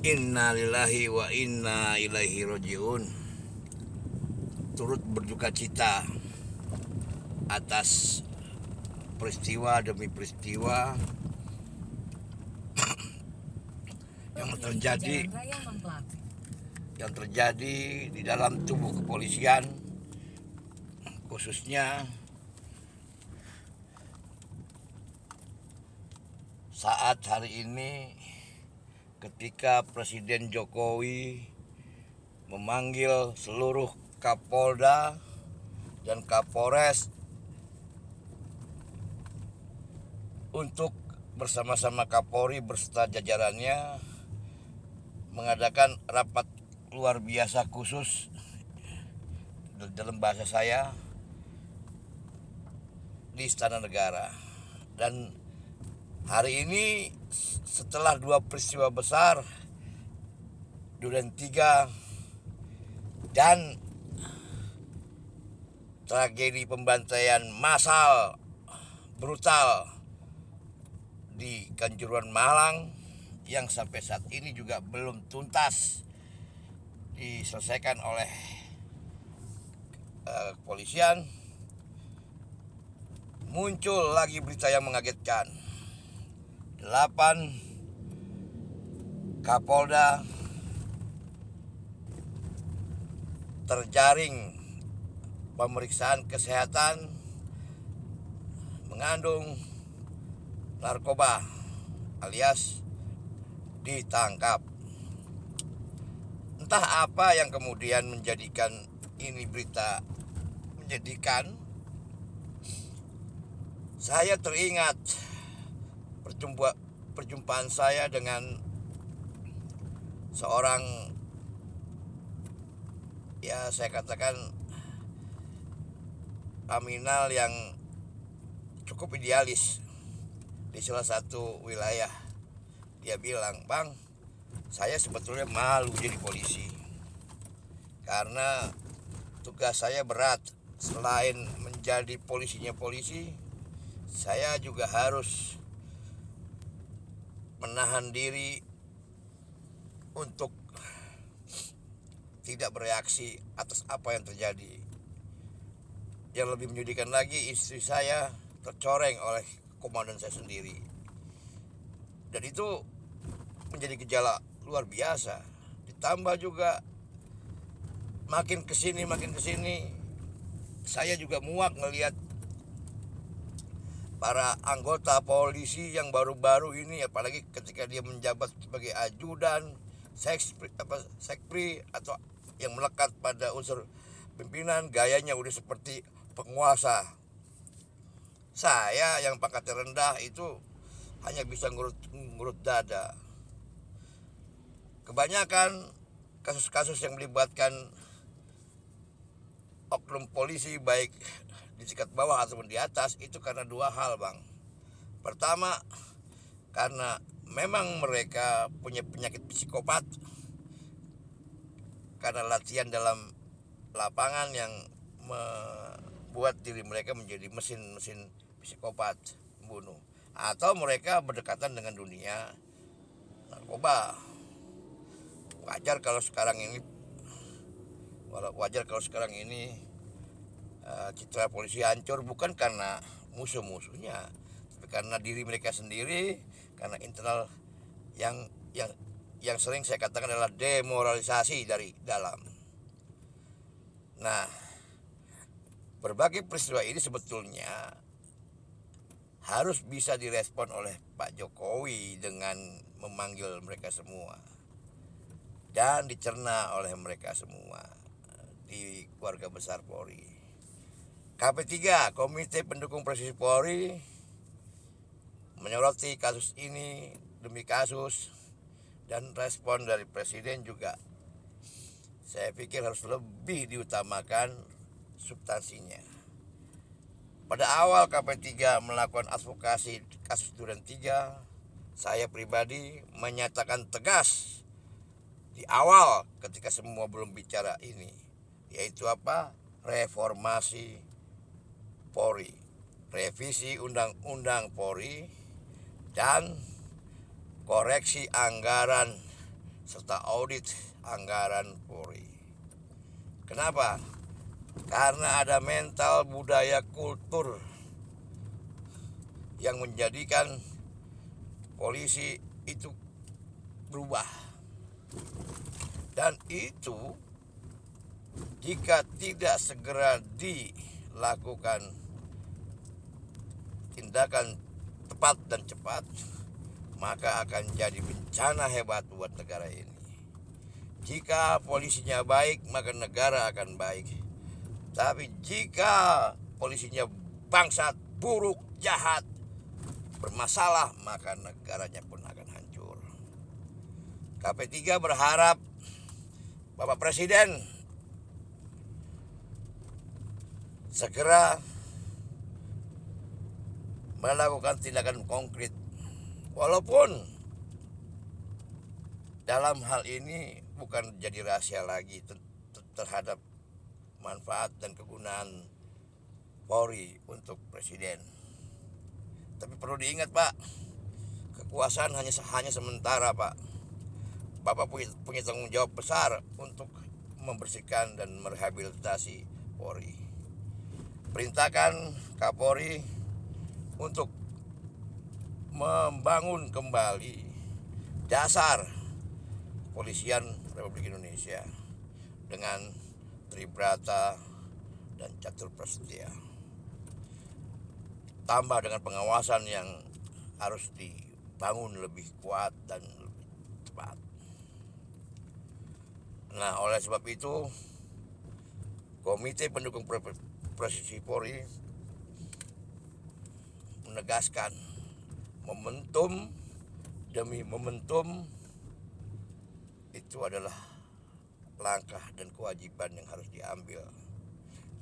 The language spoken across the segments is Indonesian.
Innalillahi wa inna ilaihi rajiun. Turut berduka cita atas peristiwa demi peristiwa yang terjadi di dalam tubuh kepolisian, khususnya saat hari ini ketika Presiden Jokowi memanggil seluruh Kapolda dan Kapolres untuk bersama-sama Kapolri berserta jajarannya mengadakan rapat luar biasa khusus, dalam bahasa saya, di Istana Negara. Dan hari ini setelah dua peristiwa besar, Duren 3 dan tragedi pembantaian massal brutal di Kanjuruhan Malang yang sampai saat ini juga belum tuntas diselesaikan oleh kepolisian, muncul lagi berita yang mengagetkan. 8 Kapolda terjaring pemeriksaan kesehatan mengandung narkoba alias ditangkap. Entah apa yang kemudian menjadikan ini berita menjadikan. Saya teringat perjumpaan saya dengan seorang, ya saya katakan, kriminal yang cukup idealis di salah satu wilayah. Dia bilang, "Bang, saya sebetulnya malu jadi polisi karena tugas saya berat. Selain menjadi polisinya polisi, saya juga harus menahan diri untuk tidak bereaksi atas apa yang terjadi. Yang lebih menyedihkan lagi, istri saya tercoreng oleh komandan saya sendiri. Dan itu menjadi gejala luar biasa. Ditambah juga makin kesini saya juga muak ngelihat para anggota polisi yang baru-baru ini, apalagi ketika dia menjabat sebagai ajudan, sekpri atau yang melekat pada unsur pimpinan, gayanya udah seperti penguasa. Saya yang pangkatnya rendah itu hanya bisa ngurut dada. Kebanyakan kasus-kasus yang melibatkan oknum polisi baik di tingkat bawah ataupun di atas itu karena dua hal, Bang. Pertama, karena memang mereka punya penyakit psikopat karena latihan dalam lapangan yang membuat diri mereka menjadi mesin psikopat membunuh, atau mereka berdekatan dengan dunia narkoba. Wajar kalau sekarang ini citra polisi hancur, bukan karena musuh-musuhnya, tapi karena diri mereka sendiri, karena internal yang sering saya katakan adalah demoralisasi dari dalam. Nah, berbagai peristiwa ini sebetulnya harus bisa direspon oleh Pak Jokowi dengan memanggil mereka semua dan dicerna oleh mereka semua di keluarga besar Polri. KP3, Komite Pendukung Prestasi Polri, menyoroti kasus ini demi kasus, dan respon dari Presiden juga saya pikir harus lebih diutamakan substansinya. Pada awal KP3 melakukan advokasi kasus Duren 3, saya pribadi menyatakan tegas di awal ketika semua belum bicara ini, yaitu apa? Reformasi Polri, revisi Undang-Undang Polri, dan koreksi anggaran serta audit anggaran Polri. Kenapa? Karena ada mental budaya kultur yang menjadikan polisi itu berubah. Dan itu jika tidak segera dilakukan tindakan tepat dan cepat, maka akan jadi bencana hebat buat negara ini. Jika polisinya baik, maka negara akan baik. Tapi jika polisinya bangsat, buruk, jahat, bermasalah, maka negaranya pun akan hancur. KP3 berharap Bapak Presiden segera melakukan tindakan konkret. Walaupun dalam hal ini bukan jadi rahasia lagi terhadap manfaat dan kegunaan Polri untuk Presiden. Tapi perlu diingat, Pak, kekuasaan hanya sementara, Pak. Bapak punya tanggung jawab besar untuk membersihkan dan merehabilitasi Polri. Perintahkan Kapolri untuk membangun kembali dasar kepolisian Republik Indonesia dengan Tribrata dan Catur Prasetya. Tambah dengan pengawasan yang harus dibangun lebih kuat dan lebih cepat. Nah, oleh sebab itu, Komite Pendukung Presisi Polri menegaskan momentum demi momentum itu adalah langkah dan kewajiban yang harus diambil.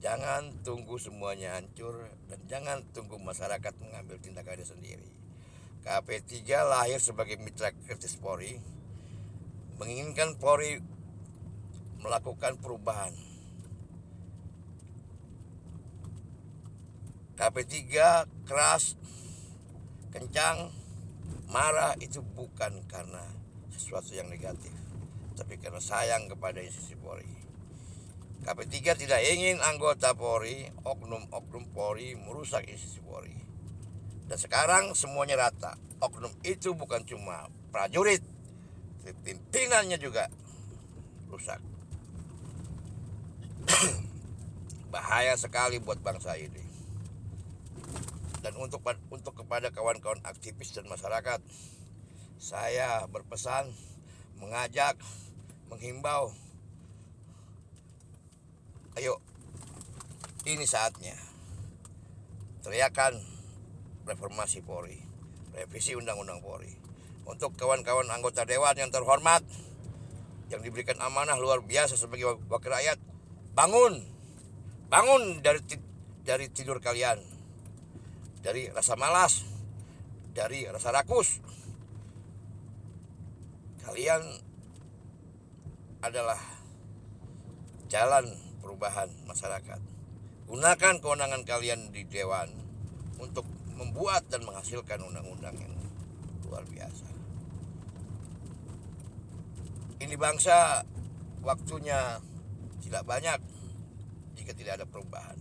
Jangan tunggu semuanya hancur dan jangan tunggu masyarakat mengambil tindakannya sendiri. KP3 lahir sebagai mitra kritis Polri, menginginkan Polri melakukan perubahan. KP3 keras, kencang, marah itu bukan karena sesuatu yang negatif, tapi karena sayang kepada institusi Polri. KP3 tidak ingin anggota Polri, oknum-oknum Polri merusak institusi Polri. Dan sekarang semuanya rata. Oknum itu bukan cuma prajurit, pimpinannya juga rusak. Bahaya sekali buat bangsa ini. Dan untuk kepada kawan-kawan aktivis dan masyarakat, saya berpesan, mengajak, menghimbau, ayo, ini saatnya. Teriakan reformasi Polri, revisi Undang-Undang Polri. Untuk kawan-kawan anggota Dewan yang terhormat, yang diberikan amanah luar biasa sebagai wakil rakyat, bangun dari tidur kalian, dari rasa malas, dari rasa rakus. Kalian adalah jalan perubahan masyarakat. Gunakan kewenangan kalian di Dewan untuk membuat dan menghasilkan undang-undang yang luar biasa. Ini bangsa waktunya tidak banyak jika tidak ada perubahan.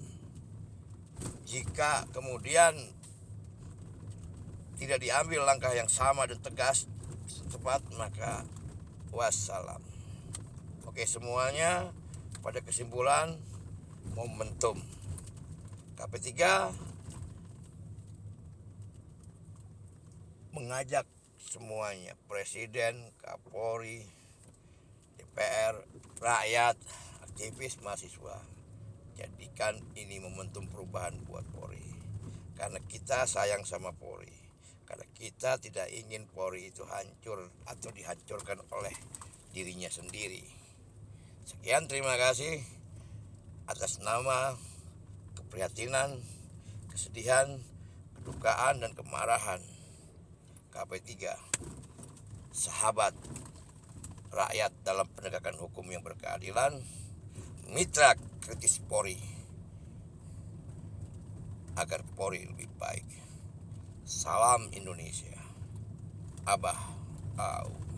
Jika kemudian tidak diambil langkah yang sama dan tegas tepat, maka wassalam. Oke, semuanya pada kesimpulan momentum. KP3 mengajak semuanya, Presiden, Kapolri, DPR, rakyat, aktivis, mahasiswa, jadikan ini momentum perubahan buat Polri. Karena kita sayang sama Polri. Karena kita tidak ingin Polri itu hancur atau dihancurkan oleh dirinya sendiri. Sekian, terima kasih atas nama keprihatinan, kesedihan, kedukaan, dan kemarahan KP3, sahabat rakyat dalam penegakan hukum yang berkeadilan, mitra kritis Polri, agar Polri lebih baik. Salam Indonesia. Abah Au.